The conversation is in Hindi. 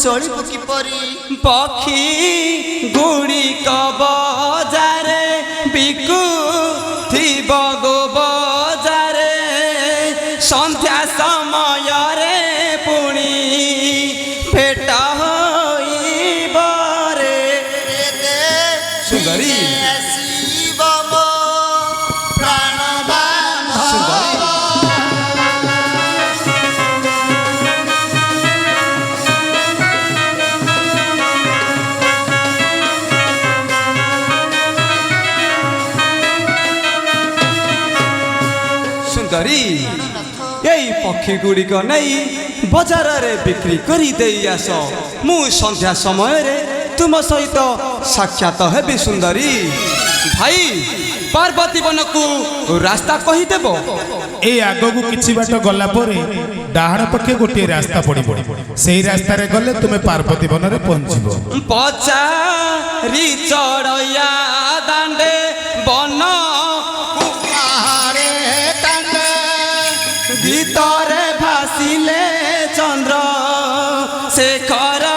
चलिबो किपरि पक्षी गुड़िक बजारे बिकु थिब गो बजारे संध्या समय रे पुणी भेट होइबरे सुंदरी शिव मो प्राणवान सुंदरी सुंदरी यही पक्षी गुड़िक नहीं बजार रे बिक्री करी दे आस मु संध्या समय रे तुम सहित साक्षात हेबी सुंदरी भाई पार्वती वन को रास्ता कहीदेव ए आगो को किछि बाट गला परे डाहाण पक्षे गोटे रास्ता पड़िबो सेही रास्ता रे गले तुमे पार्वती वन रे पहुंचबो पचारी चढ़या दांडे बन कुमारे कांडे भीतरे भासिले चंद्र शेखर